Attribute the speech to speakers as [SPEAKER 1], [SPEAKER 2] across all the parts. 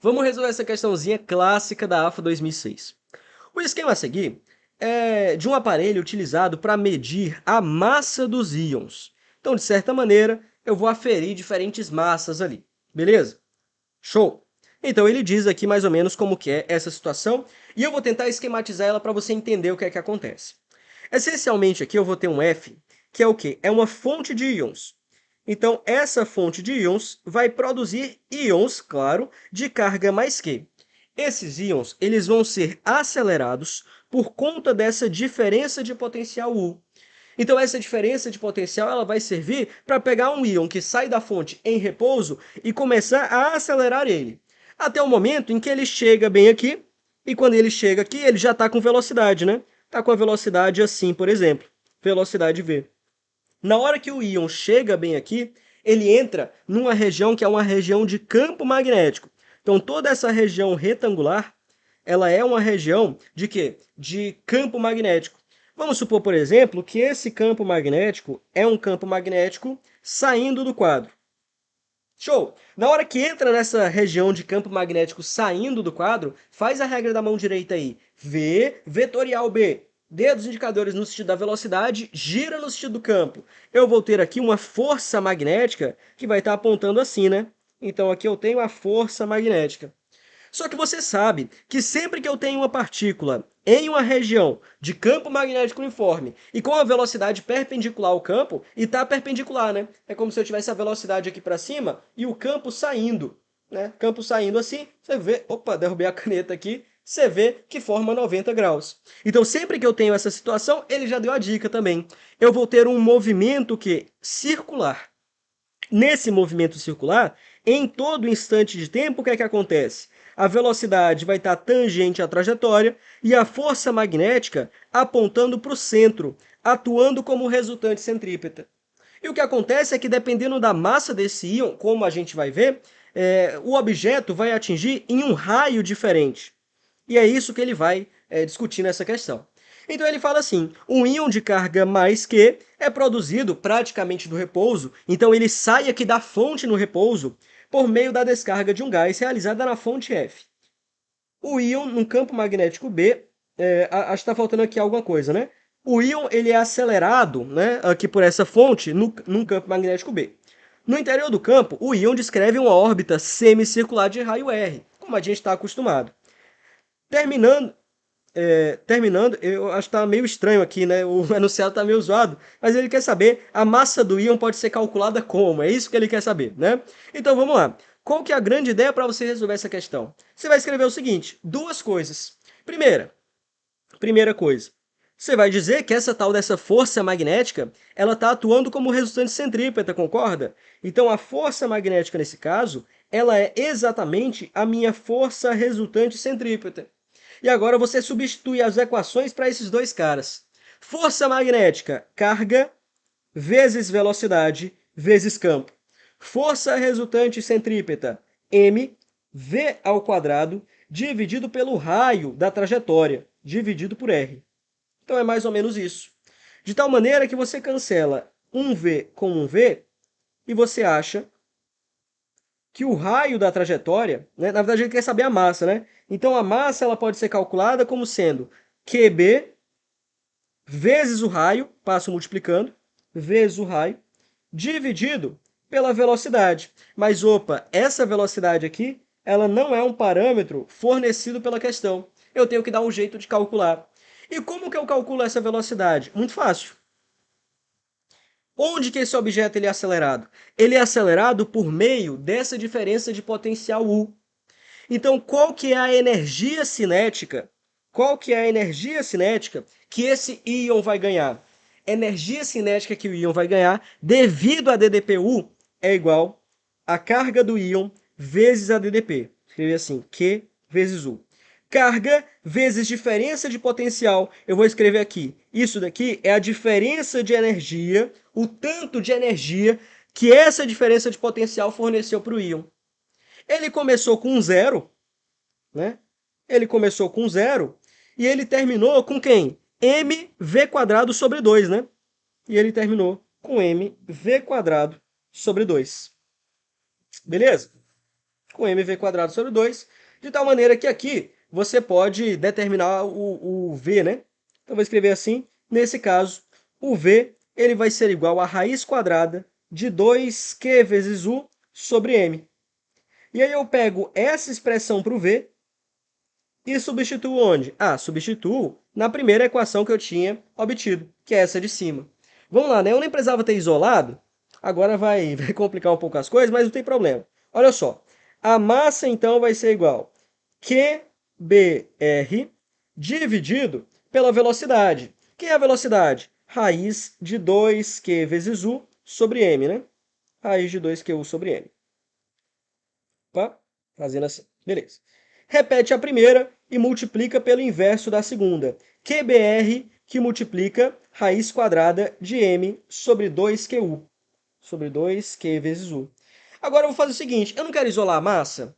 [SPEAKER 1] Vamos resolver essa questãozinha clássica da AFA 2006. O esquema a seguir é de um aparelho utilizado para medir a massa dos íons. Então, de certa maneira, eu vou aferir diferentes massas ali, beleza? Show! Então, ele diz aqui mais ou menos como que é essa situação e eu vou tentar esquematizar ela para você entender o que é que acontece. Essencialmente, aqui eu vou ter um F, que é o quê? É uma fonte de íons. Então, essa fonte de íons vai produzir íons, claro, de carga mais Q. Esses íons eles vão ser acelerados por conta dessa diferença de potencial U. Então, essa diferença de potencial ela vai servir para pegar um íon que sai da fonte em repouso e começar a acelerar ele. Até o momento em que ele chega bem aqui, e quando ele chega aqui, ele já está com velocidade, né? Está com a velocidade assim, por exemplo, velocidade v. Na hora que o íon chega bem aqui, ele entra numa região que é uma região de campo magnético. Então, toda essa região retangular, ela é uma região de quê? De campo magnético. Vamos supor, por exemplo, que esse campo magnético é um campo magnético saindo do quadro. Show! Na hora que entra nessa região de campo magnético saindo do quadro, faz a regra da mão direita aí. V, vetorial B. Dedos indicadores no sentido da velocidade, gira no sentido do campo. Eu vou ter aqui uma força magnética que vai estar apontando assim, né? Então aqui eu tenho a força magnética. Só que você sabe que sempre que eu tenho uma partícula em uma região de campo magnético uniforme e com a velocidade perpendicular ao campo, e está perpendicular, né? É como se eu tivesse a velocidade aqui para cima e o campo saindo, né? Campo saindo assim, você vê... Opa, derrubei a caneta aqui. Você vê que forma 90 graus. Então, sempre que eu tenho essa situação, ele já deu a dica também. Eu vou ter um movimento que circular. Nesse movimento circular, em todo instante de tempo, o que é que acontece? A velocidade vai estar tangente à trajetória e a força magnética apontando para o centro, atuando como resultante centrípeta. E o que acontece é que, dependendo da massa desse íon, como a gente vai ver, o objeto vai atingir em um raio diferente. E é isso que ele vai discutir nessa questão. Então ele fala assim, um íon de carga mais Q é produzido praticamente no repouso, então ele sai aqui da fonte no repouso por meio da descarga de um gás realizada na fonte F. O íon no campo magnético B, acho que está faltando aqui alguma coisa, né? O íon ele é acelerado, né, aqui por essa fonte num campo magnético B. No interior do campo, o íon descreve uma órbita semicircular de raio R, como a gente está acostumado. Terminando, eu acho que está meio estranho aqui, né? O enunciado está meio zoado, mas ele quer saber a massa do íon pode ser calculada como? É isso que ele quer saber, né? Então vamos lá. Qual que é a grande ideia para você resolver essa questão? Você vai escrever o seguinte, duas coisas. Primeira coisa, você vai dizer que essa tal dessa força magnética, ela está atuando como resultante centrípeta, concorda? Então a força magnética nesse caso, ela é exatamente a minha força resultante centrípeta. E agora você substitui as equações para esses dois caras. Força magnética, carga, vezes velocidade, vezes campo. Força resultante centrípeta, m, v ao quadrado, dividido pelo raio da trajetória, dividido por r. Então é mais ou menos isso. De tal maneira que você cancela um v com um v e você acha que o raio da trajetória, né, na verdade, ele quer saber a massa, né? Então, a massa ela pode ser calculada como sendo QB vezes o raio, passo multiplicando, vezes o raio, dividido pela velocidade. Mas, opa, essa velocidade aqui, ela não é um parâmetro fornecido pela questão. Eu tenho que dar um jeito de calcular. E como que eu calculo essa velocidade? Muito fácil. Onde que esse objeto ele é acelerado? Ele é acelerado por meio dessa diferença de potencial U. Então, qual que é a energia cinética? Qual que é a energia cinética que esse íon vai ganhar? Energia cinética que o íon vai ganhar devido a ddpu é igual a carga do íon vezes a ddp. Escrever assim, Q vezes U. Carga vezes diferença de potencial. Eu vou escrever aqui. Isso daqui é a diferença de energia, o tanto de energia que essa diferença de potencial forneceu para o íon. Ele começou com zero, né? Ele começou com zero e ele terminou com quem? mv² sobre 2, né? E ele terminou com mv² sobre 2. Beleza? com mv² sobre 2, de tal maneira que aqui você pode determinar o v, né? Então, vou escrever assim, nesse caso, o v ele vai ser igual a raiz quadrada de 2q vezes u sobre m. E aí eu pego essa expressão para o v e substituo onde? Substituo na primeira equação que eu tinha obtido, que é essa de cima. Vamos lá, né? Eu nem precisava ter isolado, agora vai complicar um pouco as coisas, mas não tem problema. Olha só, a massa então vai ser igual a QBR dividido pela velocidade. O que é a velocidade? Raiz de 2q vezes u sobre m, né? Raiz de 2q sobre m. Opa, fazendo assim. Beleza. Repete a primeira e multiplica pelo inverso da segunda. QBR que multiplica raiz quadrada de m sobre 2QU. Sobre 2Q vezes U. Agora eu vou fazer o seguinte, eu não quero isolar a massa.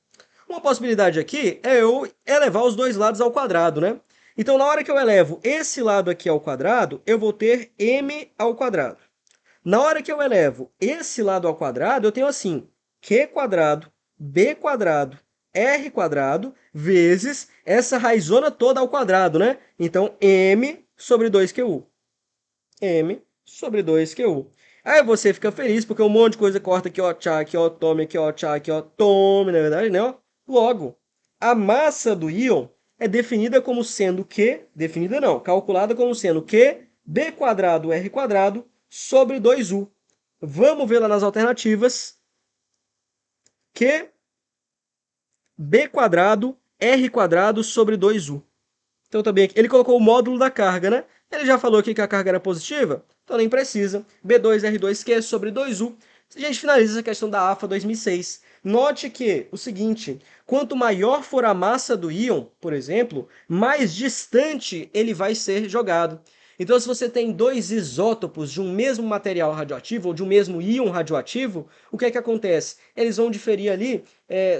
[SPEAKER 1] Uma possibilidade aqui é eu elevar os dois lados ao quadrado, né? Então, na hora que eu elevo esse lado aqui ao quadrado, eu vou ter m ao quadrado. Na hora que eu elevo esse lado ao quadrado, eu tenho assim, q quadrado, b quadrado, r quadrado, vezes essa raizona toda ao quadrado, né? Então, m sobre 2QU. M sobre 2QU. Aí você fica feliz, porque um monte de coisa corta aqui, ó, tchá, aqui, ó, tome, aqui, ó, tchá, aqui, ó, tome, na verdade, né? Ó. Logo, a massa do íon é definida como sendo Q, definida não, calculada como sendo Q, b quadrado, r quadrado, sobre 2U. Vamos ver lá nas alternativas. Q, b quadrado, r quadrado sobre 2U. Então, também ele colocou o módulo da carga, né? Ele já falou aqui que a carga era positiva, então nem precisa. B2R2Q sobre 2U. A gente finaliza essa questão da AFA 2006. Note que o seguinte, quanto maior for a massa do íon, por exemplo, mais distante ele vai ser jogado. Então, se você tem dois isótopos de um mesmo material radioativo, ou de um mesmo íon radioativo, o que é que acontece? Eles vão diferir ali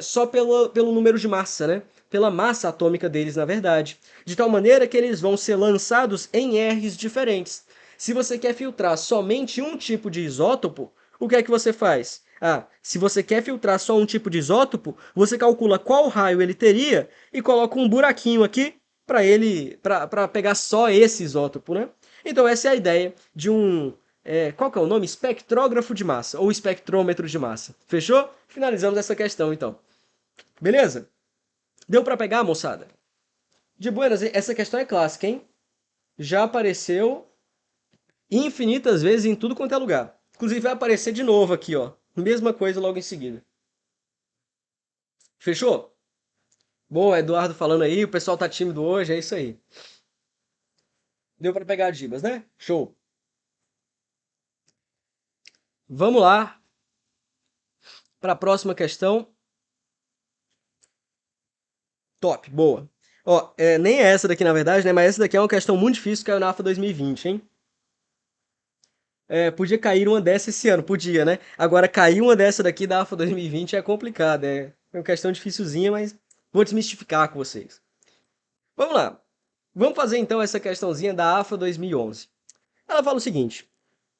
[SPEAKER 1] só pelo número de massa, né? Pela massa atômica deles, na verdade. De tal maneira que eles vão ser lançados em R's diferentes. Se você quer filtrar somente um tipo de isótopo, o que é que você faz? Se você quer filtrar só um tipo de isótopo, você calcula qual raio ele teria e coloca um buraquinho aqui para pegar só esse isótopo, né? Então essa é a ideia de qual que é o nome? Espectrógrafo de massa, ou espectrômetro de massa. Fechou? Finalizamos essa questão, então. Beleza? Deu para pegar, moçada? De buenas, essa questão é clássica, hein? Já apareceu infinitas vezes em tudo quanto é lugar. Inclusive vai aparecer de novo aqui, ó. Mesma coisa logo em seguida. Fechou? Bom, Eduardo falando aí, o pessoal tá tímido hoje, é isso aí. Deu para pegar Dibas, né? Show. Vamos lá para a próxima questão. Top, boa. Ó, nem é essa daqui na verdade, né? Mas essa daqui é uma questão muito difícil que caiu na AFA 2020, hein? Podia cair uma dessa esse ano, podia, né? Agora, cair uma dessa daqui da AFA 2020 é complicado, é uma questão dificilzinha, mas vou desmistificar com vocês. Vamos lá. Vamos fazer então essa questãozinha da AFA 2011. Ela fala o seguinte: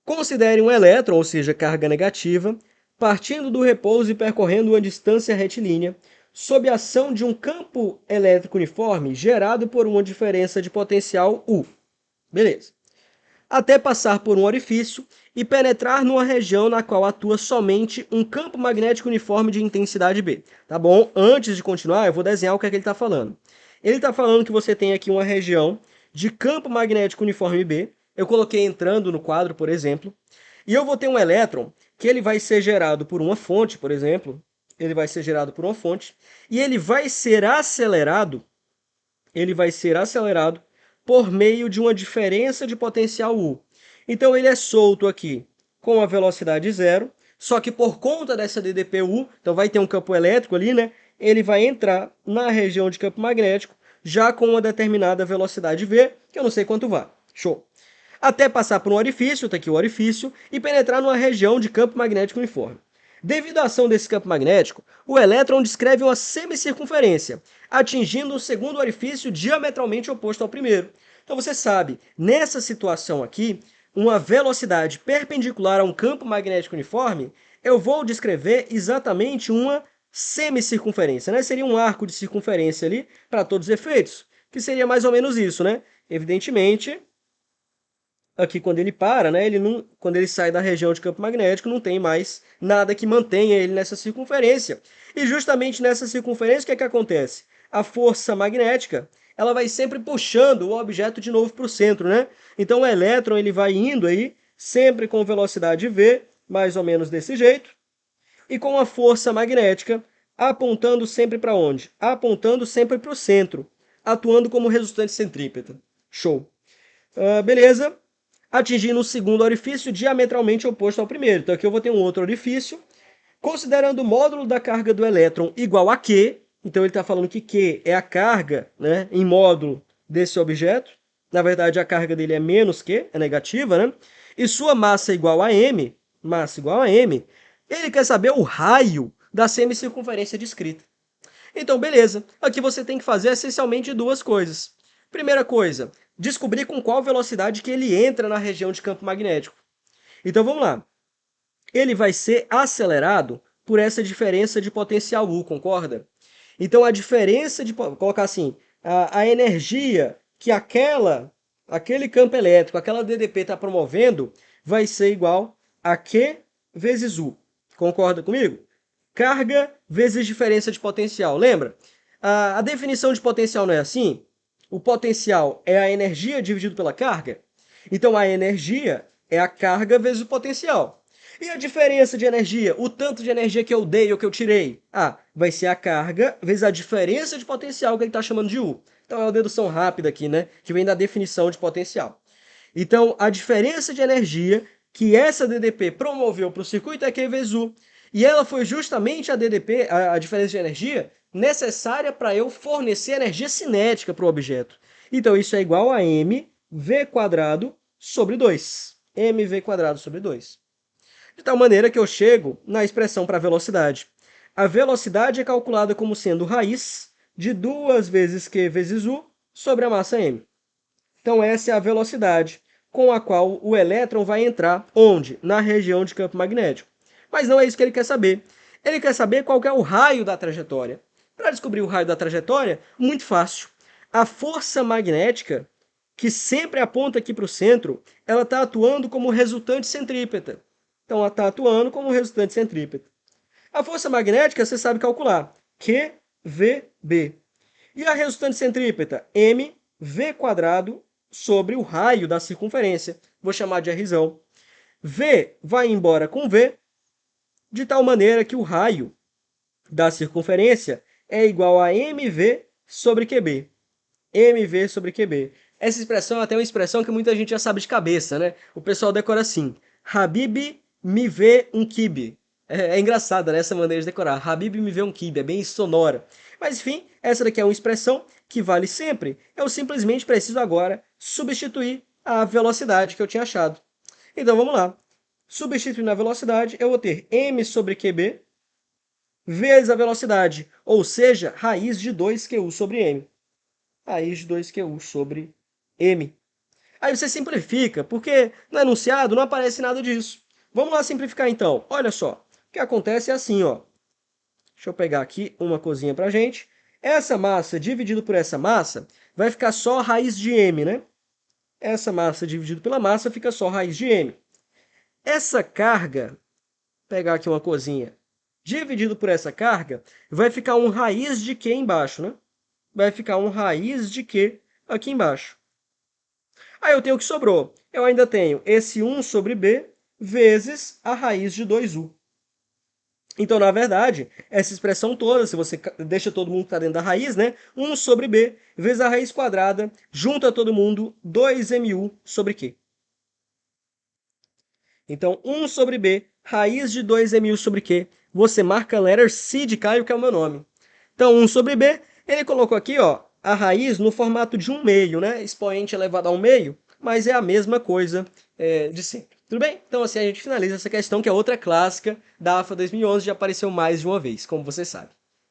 [SPEAKER 1] considere um elétron, ou seja, carga negativa, partindo do repouso e percorrendo uma distância retilínea, sob a ação de um campo elétrico uniforme gerado por uma diferença de potencial U. Beleza. Até passar por um orifício e penetrar numa região na qual atua somente um campo magnético uniforme de intensidade B. Tá bom? Antes de continuar, eu vou desenhar o que é que ele está falando. Ele está falando que você tem aqui uma região de campo magnético uniforme B. Eu coloquei entrando no quadro, por exemplo. E eu vou ter um elétron que ele vai ser gerado por uma fonte, por exemplo. Ele vai ser gerado por uma fonte. E ele vai ser acelerado. Por meio de uma diferença de potencial U. Então, ele é solto aqui com a velocidade zero, só que por conta dessa DDPU, então vai ter um campo elétrico ali, né? Ele vai entrar na região de campo magnético, já com uma determinada velocidade V, que eu não sei quanto vai. Show! Até passar por um orifício, tá aqui o orifício, e penetrar numa região de campo magnético uniforme. Devido à ação desse campo magnético, o elétron descreve uma semicircunferência, atingindo um segundo orifício diametralmente oposto ao primeiro. Então você sabe, nessa situação aqui, uma velocidade perpendicular a um campo magnético uniforme, eu vou descrever exatamente uma semicircunferência, né? Seria um arco de circunferência ali para todos os efeitos, que seria mais ou menos isso, né? Evidentemente, aqui quando ele para, né, quando ele sai da região de campo magnético, não tem mais nada que mantenha ele nessa circunferência. E justamente nessa circunferência, o que é que acontece? A força magnética, ela vai sempre puxando o objeto de novo para o centro, né? Então o elétron ele vai indo aí, sempre com velocidade v, mais ou menos desse jeito, e com a força magnética apontando sempre para onde? Apontando sempre para o centro, atuando como resultante centrípeta. Show! Beleza? Atingindo o segundo orifício diametralmente oposto ao primeiro. Então aqui eu vou ter um outro orifício. Considerando o módulo da carga do elétron igual a Q, então ele está falando que Q é a carga, né, em módulo desse objeto. Na verdade, a carga dele é menos Q, é negativa, né? E sua massa igual a M, ele quer saber o raio da semicircunferência descrita. Então, beleza. Aqui você tem que fazer essencialmente duas coisas. Primeira coisa, descobrir com qual velocidade que ele entra na região de campo magnético. Então, vamos lá. Ele vai ser acelerado por essa diferença de potencial U, concorda? Então, a diferença de... colocar assim, a energia que aquele campo elétrico, aquela DDP está promovendo, vai ser igual a Q vezes U. Concorda comigo? Carga vezes diferença de potencial. Lembra? A definição de potencial não é assim? O potencial é a energia dividido pela carga. Então, a energia é a carga vezes o potencial. E a diferença de energia? O tanto de energia que eu dei ou que eu tirei? Ah, vai ser a carga vezes a diferença de potencial que ele está chamando de U. Então, é uma dedução rápida aqui, né? Que vem da definição de potencial. Então, a diferença de energia que essa DDP promoveu para o circuito é Q vezes U. E ela foi justamente a DDP, a diferença de energia, necessária para eu fornecer energia cinética para o objeto. Então, isso é igual a mv² sobre 2. mv² sobre 2. De tal maneira que eu chego na expressão para a velocidade. A velocidade é calculada como sendo raiz de 2 vezes Q vezes U sobre a massa m. Então, essa é a velocidade com a qual o elétron vai entrar onde? Na região de campo magnético. Mas não é isso que ele quer saber. Ele quer saber qual é o raio da trajetória. Para descobrir o raio da trajetória, muito fácil. A força magnética, que sempre aponta aqui para o centro, ela está atuando como resultante centrípeta. Então, ela está atuando como resultante centrípeta. A força magnética você sabe calcular. QVB. E a resultante centrípeta? mv² sobre o raio da circunferência. Vou chamar de Rzão. V vai embora com V, de tal maneira que o raio da circunferência é igual a mv sobre QB. mv sobre QB. Essa expressão é até uma expressão que muita gente já sabe de cabeça, né? O pessoal decora assim, Habib me vê um kibe. É engraçada, né, essa maneira de decorar. Habib me vê um kibe, é bem sonora. Mas, enfim, essa daqui é uma expressão que vale sempre. Eu simplesmente preciso agora substituir a velocidade que eu tinha achado. Então, vamos lá. Substituindo a velocidade, eu vou ter m sobre qb vezes a velocidade, ou seja, raiz de 2qu sobre m. Raiz de 2qu sobre m. Aí você simplifica, porque no enunciado não aparece nada disso. Vamos lá simplificar então. Olha só, o que acontece é assim, ó. Deixa eu pegar aqui uma coisinha pra gente. Essa massa dividido por essa massa vai ficar só raiz de m, né? Essa massa dividido pela massa fica só raiz de m. Essa carga, vou pegar aqui uma coisinha, dividido por essa carga, vai ficar um raiz de Q embaixo, né? Vai ficar um raiz de Q aqui embaixo. Aí eu tenho o que sobrou. Eu ainda tenho esse 1 sobre b vezes a raiz de 2u. Então, na verdade, essa expressão toda, se você deixa todo mundo que está dentro da raiz, né? 1 sobre b vezes a raiz quadrada, junta todo mundo, 2mu sobre q. Então, 1 sobre b, raiz de 2mu sobre q. Você marca letter C de Caio, que é o meu nome. Então, 1 sobre b, ele colocou aqui, ó, a raiz no formato de 1/2, né? Expoente elevado a 1/2, mas é a mesma coisa de sempre. Tudo bem? Então, assim a gente finaliza essa questão, que é outra clássica da AFA 2011, já apareceu mais de uma vez, como você sabe.